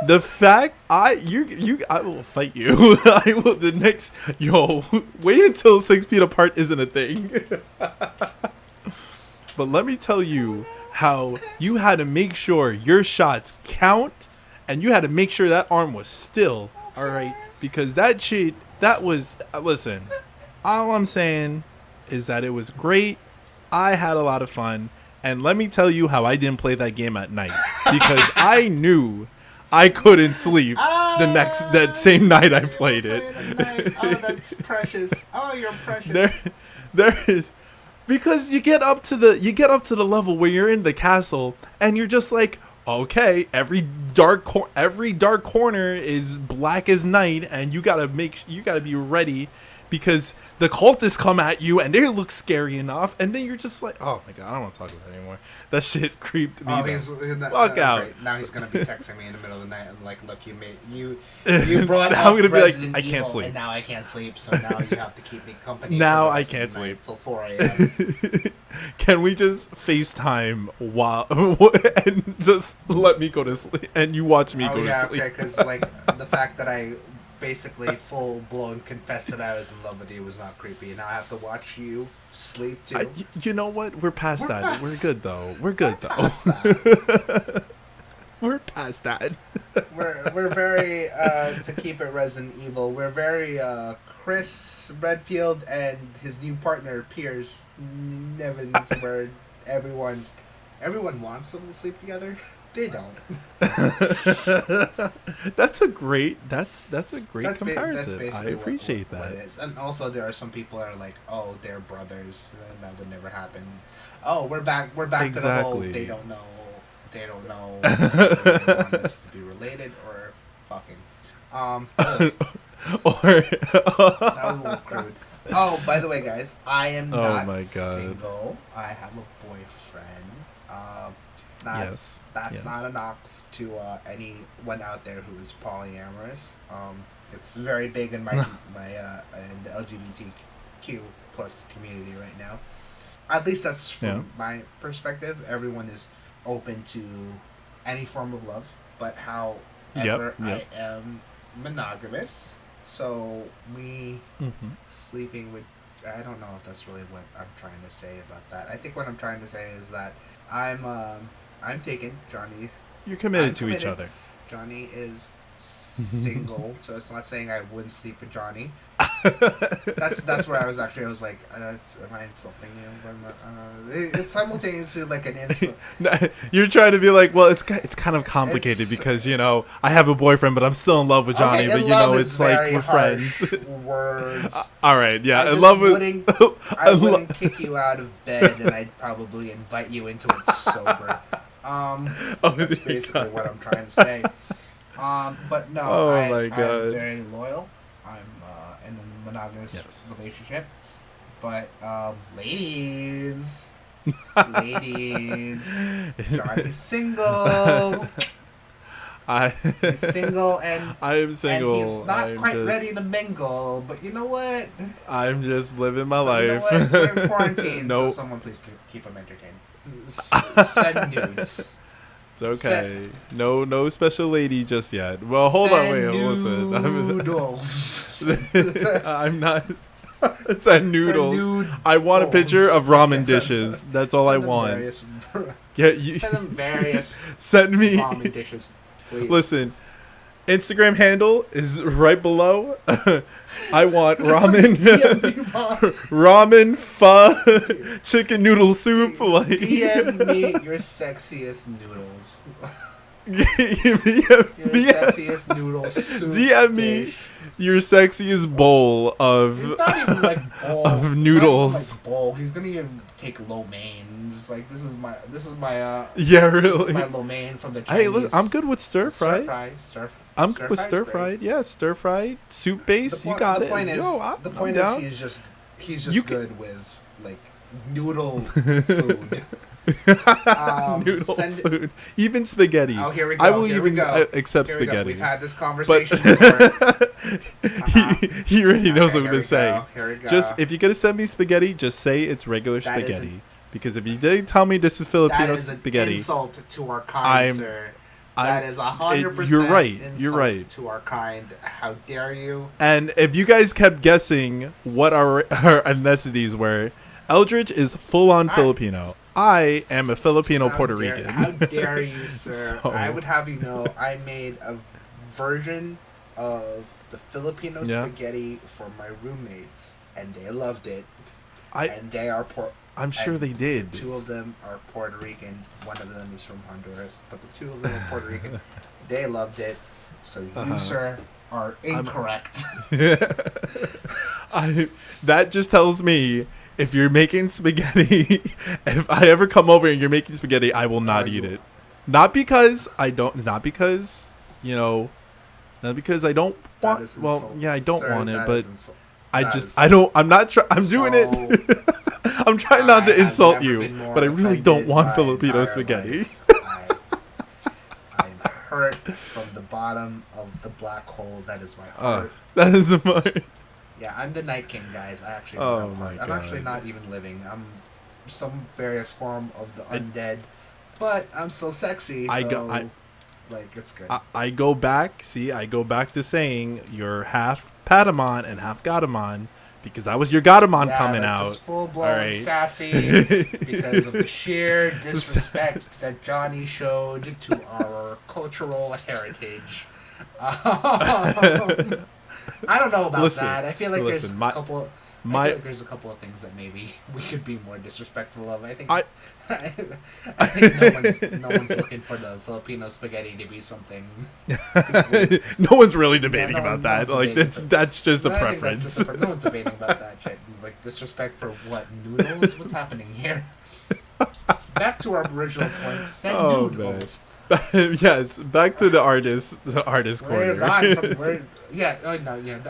The fact I will fight you. I will wait until 6 feet apart isn't a thing. But let me tell you how you had to make sure your shots count, and you had to make sure that arm was still. All right, because listen, all I'm saying is that it was great. I had a lot of fun, and let me tell you how I didn't play that game at night, because I knew I couldn't sleep that same night I played it. Oh, that's precious. Oh, you're precious. There is, because you get up to the level where you're in the castle, and you're just like, Okay, every dark corner is black as night, and you gotta be ready, because the cultists come at you and they look scary enough, and then you're just like, oh my god, I don't want to talk about it anymore. That shit creeped me. Fuck out. Great. Now he's gonna be texting me in the middle of the night and like, look, you brought now up I'm gonna be like, Resident I can't Evil, sleep, and now I can't sleep, so now you have to keep me company. Now I can't sleep till 4 a.m. Can we just FaceTime while and just let me go to sleep and you watch me go to sleep? Okay, because like the fact that I basically full blown confessed that I was in love with you was not creepy. Now I have to watch you sleep too. You know what? We're past that. We're good though. We're good though. We're past that. We're very to keep it Resident Evil. We're very Chris Redfield and his new partner Piers Nevins, where everyone wants them to sleep together. They don't. That's a great comparison. That's I appreciate that. What it is. And also there are some people that are like, oh, they're brothers. That would never happen. Oh, we're back exactly. To the whole they don't know they want us to be related or fucking. Or that was a little crude. Oh, by the way, guys, I am not single. I have a boyfriend. That's not a knock to anyone out there who is polyamorous. It's very big in my in the LGBTQ plus community right now. At least that's from my perspective. Everyone is open to any form of love, but however, I am monogamous. So me sleeping with, I don't know if that's really what I'm trying to say about that. I think what I'm trying to say is that I'm taken. Johnny. You're committed to each other. Johnny is single, so it's not saying I wouldn't sleep with Johnny. That's where I was actually. I was like, am I insulting you? It's simultaneously like an insult. You're trying to be like, well, it's kind of complicated because I have a boyfriend, but I'm still in love with Johnny. Okay, but it's like we're friends. Words. All right, yeah, I wouldn't kick you out of bed, and I'd probably invite you into it sober. That's basically what I'm trying to say. But no, I'm very loyal. I'm in a monogamous relationship. But ladies, Johnny's single. He's single, and I am single. And he's not quite ready to mingle. But you know what? I'm just living my life. You know what? We're in quarantine, so someone please keep him entertained. Send nudes. It's okay. No special lady just yet. Well, hold on, wait, listen. I'm not. Send noodles. I want a picture of ramen dishes. That's all I want. Send them various. Send me ramen dishes. Please. Listen. Instagram handle is right below. I want ramen, ramen, pho, chicken noodle soup. Like DM me your sexiest noodles. Your sexiest noodle soup. DM me your sexiest bowl of not even like bowl of noodles. Not even like bowl. He's gonna even take lo mein. Just like this is my yeah, really. This is my lo mein from the Chinese. Hey, listen, I'm good with stir fry. I'm good with stir fried. Yeah, stir fried soup base. You got it. The point is he's just good with like noodle food. Food, even spaghetti. Oh, here we go. I will accept spaghetti. Go. We've had this conversation before. He already knows what I'm gonna say. Here we go. Just if you're gonna send me spaghetti, just say it's regular spaghetti. Because if you did tell me this is Filipino spaghetti, that is an insult to our kind, sir. That is 100%. You're right. You're right. To our kind. How dare you? And if you guys kept guessing what our ethnicities were, Eldrich is full on Filipino. I am a Filipino Puerto Rican. How dare you, sir? So, I would have you know, I made a version of the Filipino spaghetti for my roommates, and they loved it. And they are I'm sure they did. Two of them are Puerto Rican. One of them is from Honduras. But the two of them are Puerto Rican. They loved it. So you, sir, are incorrect. That just tells me if you're making spaghetti, if I ever come over and you're making spaghetti, I will not eat it. Not because I don't. Not because Not because I don't want. Well, yeah, I don't want it, but I don't. I'm not. I'm doing it. I'm trying not to insult you, but I really don't want Filipino spaghetti. I'm hurt from the bottom of the black hole that is my heart. That is my. Yeah, I'm the Night King, guys. I actually. Oh my God. I'm actually not even living. I'm some various form of the undead, but I'm still sexy. So it's good. I go back. See, I go back to saying you're half Patamon and half Gatomon. Because that was your Gatomon coming out. Just full-blown sassy because of the sheer disrespect that Johnny showed to our cultural heritage. I don't know about that. I feel like there's a couple. I feel like there's a couple of things that maybe we could be more disrespectful of. I think no one's looking for the Filipino spaghetti to be something. No one's really debating about that. Like that's just a preference. No one's debating about that shit. Like disrespect for what? Noodles? What's happening here? Back to our original point. Send noodles. Yes, back to the artist corner. The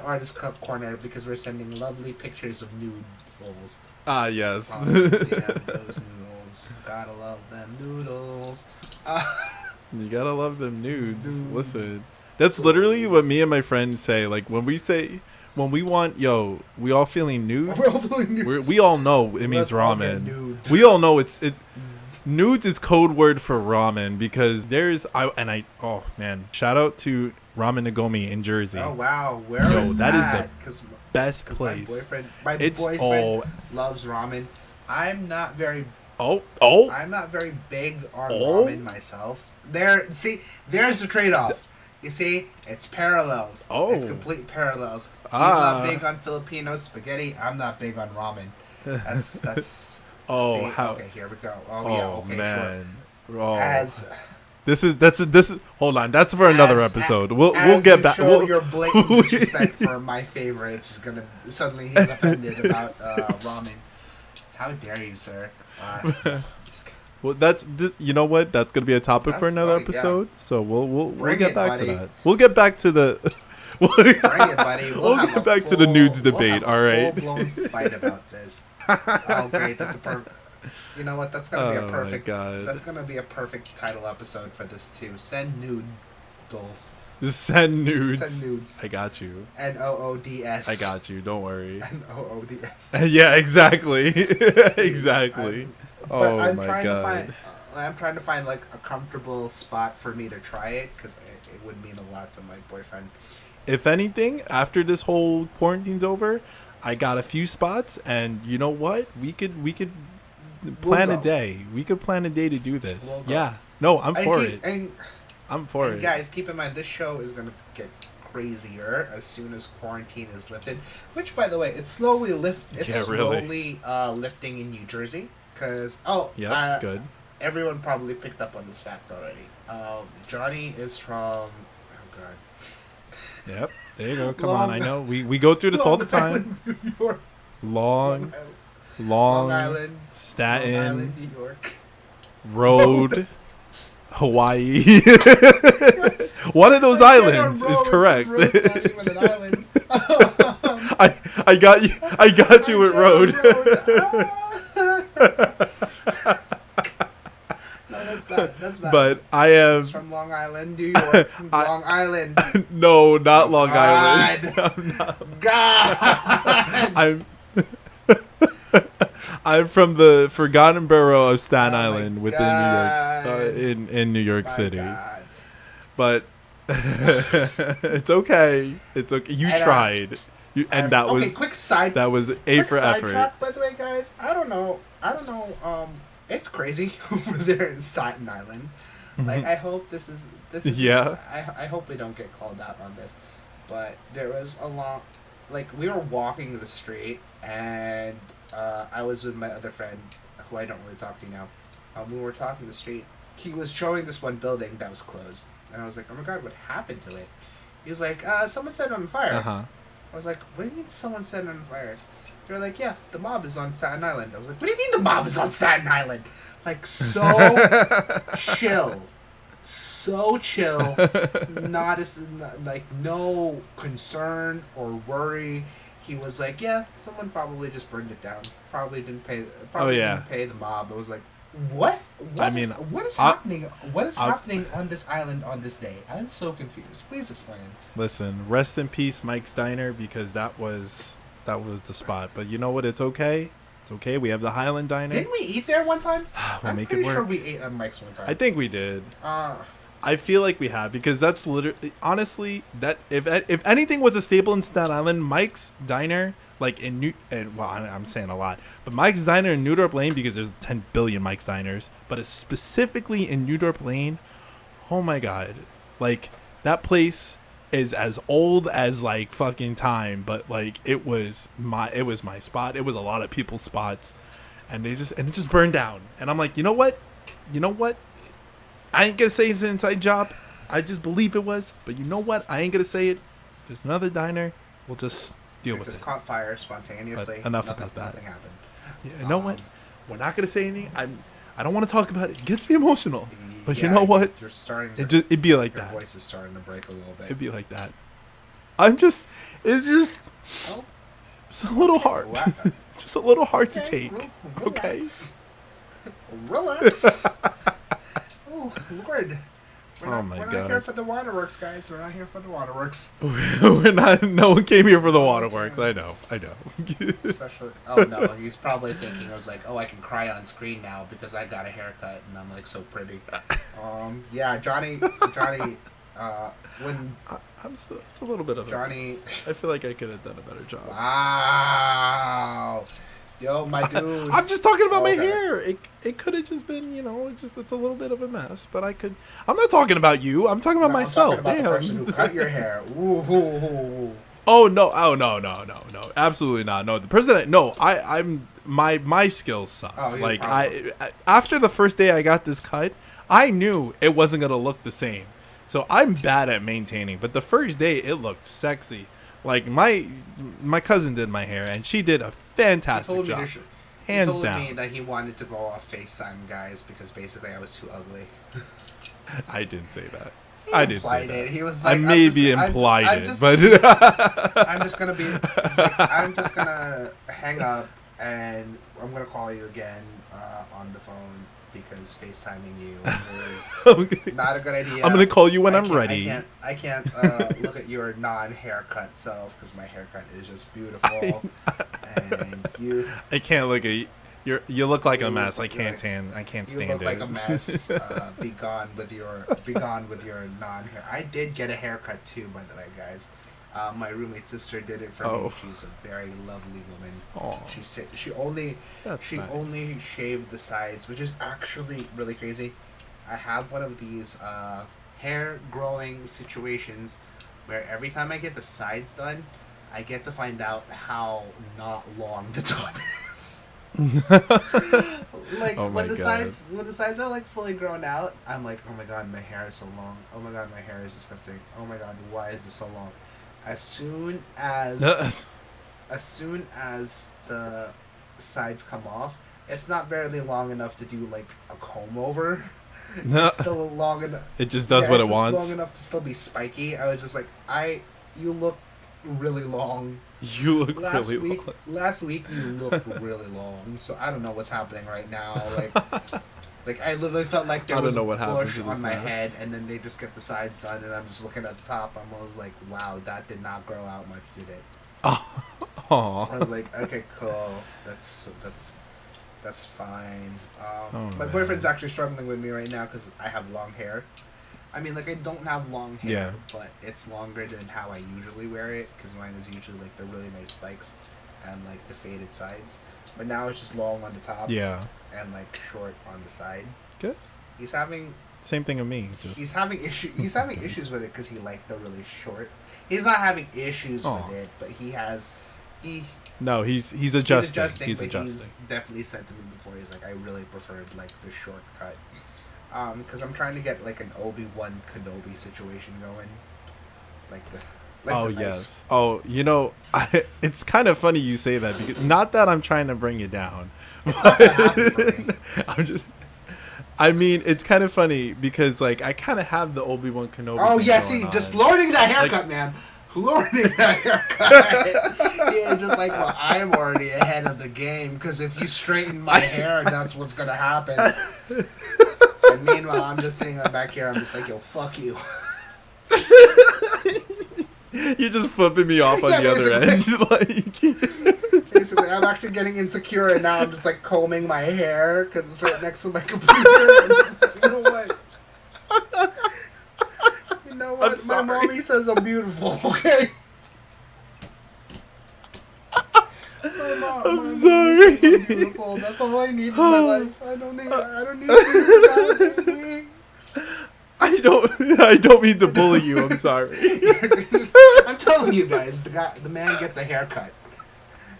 artist corner because we're sending lovely pictures of noodles. Yes. Oh, damn, those noodles. Gotta love them noodles. You gotta love them nudes. Listen, that's literally what me and my friends say. Like when we want, we all feeling nudes. We're all doing nudes. We all know it means ramen. We all know it's nudes is code word for ramen because oh man, shout out to Ramen Nagomi in Jersey. Oh wow, where is that? That is the best place. My boyfriend loves ramen. I'm not very big on ramen myself. There's the trade-off. You see, it's parallels. It's complete parallels. He's not big on Filipino spaghetti. I'm not big on ramen. That's. Okay, here we go. Man. Sure. This is. Hold on, that's for another episode. We'll get back. Your blatant disrespect for my favorites is gonna suddenly he's offended about ramen. How dare you, sir? Well, you know what? That's gonna be a topic for another episode. Yeah. So we'll get back to that. We'll get back to the. Bring it, buddy. We'll get back to the nudes debate. All right. Full-blown fight about this. Oh, great! That's a perfect. You know what? That's gonna be a perfect. That's gonna be a perfect title episode for this too. Send noodles. Send nudes. Send nudes. I got you. NOODS. I got you. Don't worry. NOODS. Yeah, exactly. Exactly. I'm trying to find like a comfortable spot for me to try it because it would mean a lot to my boyfriend. If anything, after this whole quarantine's over, I got a few spots, and you know what? We could plan a day. We could plan a day to do this. Yeah. No, I'm for it. I'm for it. Guys, keep in mind this show is gonna get crazier as soon as quarantine is lifted. Which, by the way, it's slowly lifting in New Jersey. Because good. Everyone probably picked up on this fact already. Johnny is from. Oh God. Yep. There you go. Come on. I know. We go through this all the time. New York. Long Island. Staten. Long Island, New York. Road. Hawaii. One of those islands is correct. I got you. I got you with road. No, that's bad. That's bad. But I am from Long Island, New York. Long Island. No, not Long Island. God. I'm from the forgotten borough of Staten Island within New York, in New York City. God. But it's okay. It's okay. You tried. That was quick side. That was A for effort. Track, by the way, guys, I don't know. It's crazy over there in Staten Island. Like, I hope this is. Yeah. I hope we don't get called out on this, but there was a long, like we were walking the street and I was with my other friend who I don't really talk to now. We were talking the street. He was showing this one building that was closed, and I was like, "Oh my God, what happened to it?" He was like, "Someone set it on fire." I was like, "What do you mean someone set it on fire?" They were like, "Yeah, the mob is on Staten Island." I was like, "What do you mean the mob is on Staten Island?" Like, so chill. so chill, not as like no concern or worry. He was like, yeah, someone probably just burned it down. Probably didn't pay. Didn't pay the mob. It was like, what? I mean, what is happening? What is happening on this island on this day? I'm so confused. Please explain. Listen, rest in peace, Mike's Diner, because that was the spot. But you know what? It's okay. It's okay. We have the Highland Diner. Didn't we eat there one time? We'll I'm make pretty it work. sure we ate on Mike's one time. I think we did. I feel like we have, because that's literally, honestly, that if anything was a staple in Staten Island, Mike's Diner, like I'm saying a lot, but Mike's Diner in New Dorp Lane, because there's 10 billion Mike's Diners, but it's specifically in New Dorp Lane. Oh my God, like that place is as old as like fucking time, but like it was my spot. It was a lot of people's spots, and it just burned down. And I'm like, you know what? I ain't gonna say it's an inside job. I just believe it was. But you know what? I ain't gonna say it. There's another diner. We'll just deal with it. Just caught fire spontaneously. But enough about that. Nothing happened. Yeah, you know what? We're not gonna say anything. I don't want to talk about it. It gets me emotional. But you know what? You're starting. It'd be like that. Your voice is starting to break a little bit. It'd be like that. It's a little hard. Just a little hard to take. Okay. Relax. Oh, Lord. We're not here for the waterworks, guys. We're not here for the waterworks. We're not. No one came here for the waterworks. I know. Especially. Oh no, he's probably thinking. I was like, oh, I can cry on screen now because I got a haircut and I'm like so pretty. Yeah, Johnny. When I'm still. It's a little bit of Johnny. I feel like I could have done a better job. Wow. Yo, my dude. I'm just talking about my hair. It could have just been, it's a little bit of a mess, but I could. I'm not talking about you. I'm talking about myself. I'm talking about the person who cut your hair. Ooh. Oh no! Absolutely not. No, the person. I'm my skills suck. Oh, like after the first day I got this cut, I knew it wasn't gonna look the same. So I'm bad at maintaining. But the first day it looked sexy. Like my cousin did my hair, and she did a fantastic job. Hands down. He told me that he wanted to go off FaceTime, guys, because basically I was too ugly. I didn't say that. I didn't say that. He was like, I maybe implied it, but I'm just gonna hang up, and I'm gonna call you again on the phone. Because FaceTiming you is not a good idea. I'm gonna call you when I'm ready. I can't look at your non-haircut self because my haircut is just beautiful. And you, I can't look at you. You look like a mess. I can't stand it. You look like a mess. Be gone with your non-hair. I did get a haircut too, by the way, guys. My roommate sister did it for me. She's a very lovely woman. Aww. She only shaved the sides, which is actually really crazy. I have one of these hair growing situations where every time I get the sides done, I get to find out how not long the top is. Like when the sides are like fully grown out, I'm like, oh my god, my hair is so long. Oh my god, my hair is disgusting. Oh my god, why is this so long? As soon as the sides come off, it's not barely long enough to do like a comb over. It's still long enough. It just does what it wants. Long enough to still be spiky. I was just like, you look really long. You look really long. Last week you looked really long. So I don't know what's happening right now. Like I literally felt like there was a bush on my head, and then they just get the sides done, and I'm just looking at the top. I'm always like, wow, that did not grow out much, did it? Oh. I was like, okay, cool. That's fine. My boyfriend's actually struggling with me right now because I have long hair. I mean, like, I don't have long hair, but it's longer than how I usually wear it because mine is usually like the really nice spikes and like the faded sides. But now it's just long on the top. Yeah. And like short on the side. Good. He's having same thing with me. He's having issues with it because he liked the really short. He's not having issues with it, but he's adjusting. He's definitely said to me before. He's like, I really preferred like the short cut. Because I'm trying to get like an Obi-Wan Kenobi situation going. Yes. Oh, it's kind of funny you say that because not that I'm trying to bring you down. It's not that happened for me. I mean, it's kind of funny because like I kind of have the Obi-Wan Kenobi. Oh yeah, see, just lording that haircut, like, man. Lording that haircut. Yeah, just like, well, I'm already ahead of the game because if you straighten my hair, that's what's gonna happen. And meanwhile, I'm just sitting back here. I'm just like, yo, fuck you. You're just flipping me off on the other end. Like, basically, I'm actually getting insecure, and now I'm just like combing my hair because it's right next to my computer. I'm just like, you know what? You know what? My mommy says I'm beautiful. Okay. I'm sorry. Says I'm beautiful. That's all I need in my life. I don't need you. I don't mean to bully you. I'm sorry. I'm telling you guys, the man gets a haircut.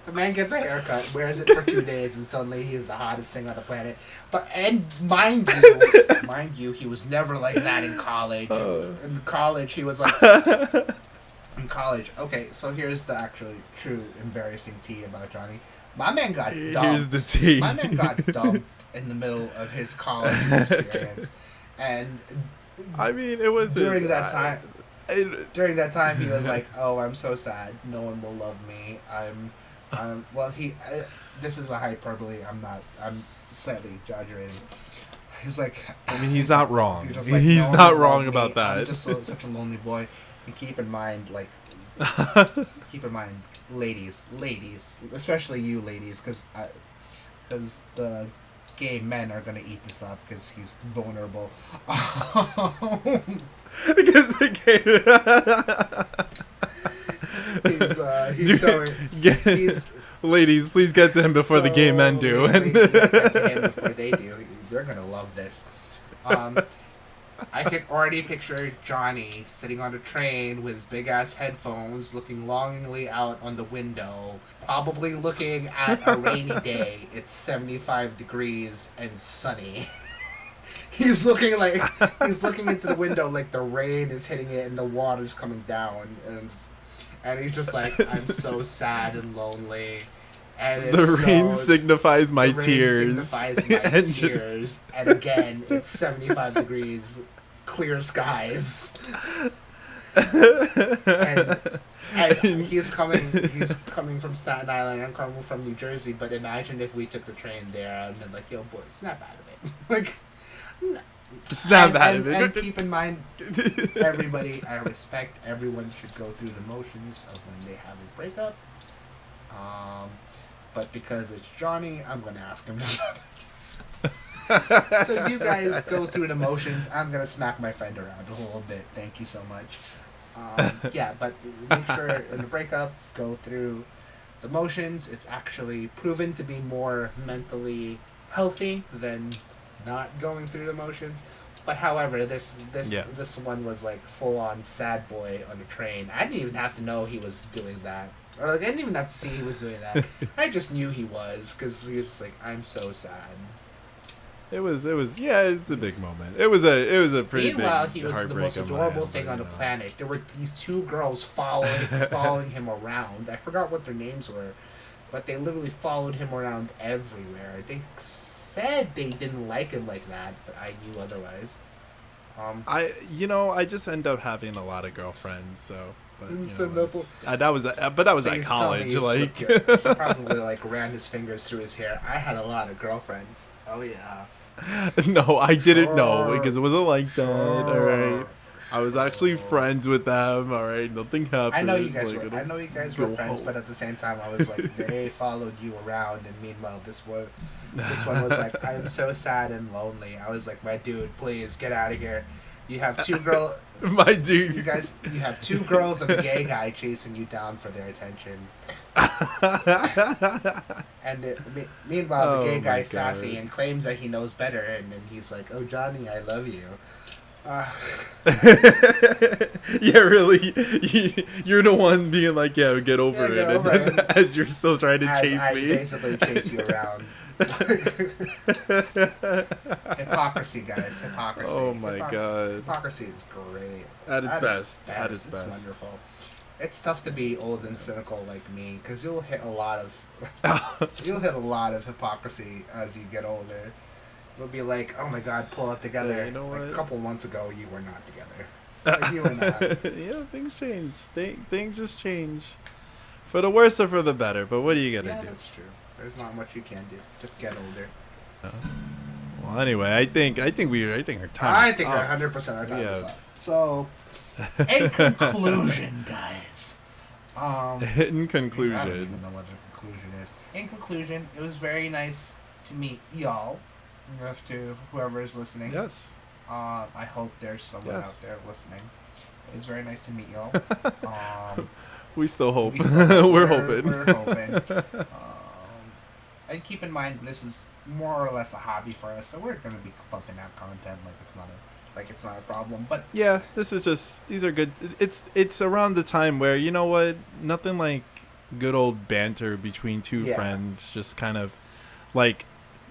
The man gets a haircut, wears it for 2 days, and suddenly he is the hottest thing on the planet. And mind you, he was never like that in college. In college, he was like. In college, okay. So here's the actually true embarrassing tea about Johnny. My man got dumped. Here's the tea. My man got dumped in the middle of his college experience, and. I mean, it was during that time. During that time, he was like, "Oh, I'm so sad. No one will love me. Well, this is a hyperbole. I'm slightly exaggerating. He's like, I mean, he's not wrong. He's not wrong about that. I'm just such a lonely boy. And keep in mind, ladies, especially you ladies, because the gay men are gonna eat this up because he's vulnerable. Because the gay. Ladies, please get to him before the gay men do. Get to him before they do. They're gonna love this. I can already picture Johnny sitting on a train with his big-ass headphones, looking longingly out on the window, probably looking at a rainy day. It's 75 degrees and sunny. He's looking into the window like the rain is hitting it and the water's coming down. And he's just like, I'm so sad and lonely. And the rain signifies my tears. And again, it's 75 degrees, clear skies. And he's coming from Staten Island, I'm coming from New Jersey, but imagine if we took the train there and been like, yo, boy, snap out of it. Like, snap out of it. And keep in mind, everybody, I respect, everyone should go through the motions of when they have a breakup. But because it's Johnny, I'm going to ask him to stop. So you guys go through the motions. I'm going to smack my friend around a little bit. Thank you so much. Yeah, but make sure in the breakup, go through the motions. It's actually proven to be more mentally healthy than not going through the motions. But however, this one was like full on sad boy on a train. I didn't even have to know he was doing that. Or like I didn't even have to see he was doing that. I just knew he was because he was just like, I'm so sad. It was yeah, it's a big moment. It was a pretty Meanwhile, big he was the most adorable thing on the planet. There were these two girls following him around. I forgot what their names were, but they literally followed him around everywhere. They said they didn't like him like that, but I knew otherwise. I just end up having a lot of girlfriends, so. But that was at college. Like he probably like ran his fingers through his hair. I had a lot of girlfriends. Oh yeah. No, I didn't know because it wasn't like that. All right. I was actually friends with them. All right, nothing happened. I know you guys were friends, but at the same time, I was like, they followed you around, and meanwhile, this one was like, I'm so sad and lonely. I was like, my dude, please get out of here. You have two girls. My dude. You have two girls and a gay guy chasing you down for their attention. And meanwhile, the gay guy's sassy and claims that he knows better, and then he's like, "Oh, Johnny, I love you." Yeah, really. You're the one being like, "Yeah, get over it," and then, as you're still trying to chase me. I basically chase you around. Hypocrisy, guys. Hypocrisy. Oh my god. Hypocrisy is great. At its best. It's wonderful. It's tough to be old and cynical like me because you'll hit a lot of hypocrisy as you get older. We'll be like, oh my god, pull it together. Yeah, you know like what? a couple months ago, you were not together. Like, you were not. Yeah, things change. Things just change. For the worse or for the better. But what are you gonna do? Yeah, that's true. There's not much you can do. Just get older. Well, anyway, I think our time. I think 100% our time is up. So, in conclusion, guys. In conclusion. I don't even know what the conclusion is. In conclusion, it was very nice to meet y'all. To whoever is listening. Yes. I hope there's someone out there listening. It was very nice to meet y'all. We still hope. We're hoping. We're hoping. And keep in mind, this is more or less a hobby for us, so we're gonna be pumping out content like it's not a problem. But yeah, these are good. It's around the time where, you know what, nothing like good old banter between two friends, just kind of like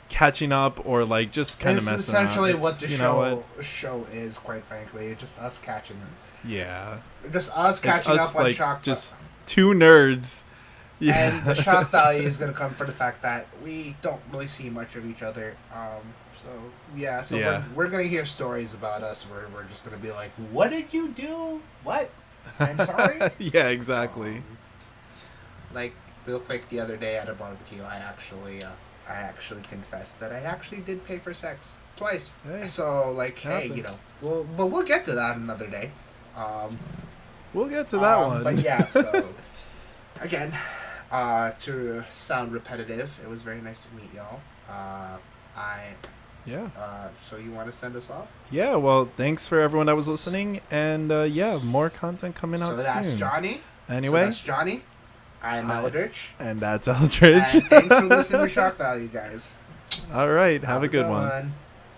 catching up or like just kind of messing around. It's essentially what the show is, quite frankly. It's just us catching. Yeah. Just us catching up on like, shock. Just two nerds. Yeah. And the shock value is going to come for the fact that we don't really see much of each other. We're going to hear stories about us where we're just going to be like, what did you do? What? I'm sorry? Yeah, exactly. Like, real quick, the other day at a barbecue, I actually confessed that I actually did pay for sex twice. Hey, so, like, hey, you know, we'll get to that another day. We'll get to that one. But yeah, so again, to sound repetitive, it was very nice to meet y'all. So you want to send us off? Yeah. Well, thanks for everyone that was listening, and more content coming out soon. So that's Johnny. Anyway, that's Johnny. I'm Eldrich. And that's Eldrich. And thanks for listening to Shock Value, guys. All right. Have a good one.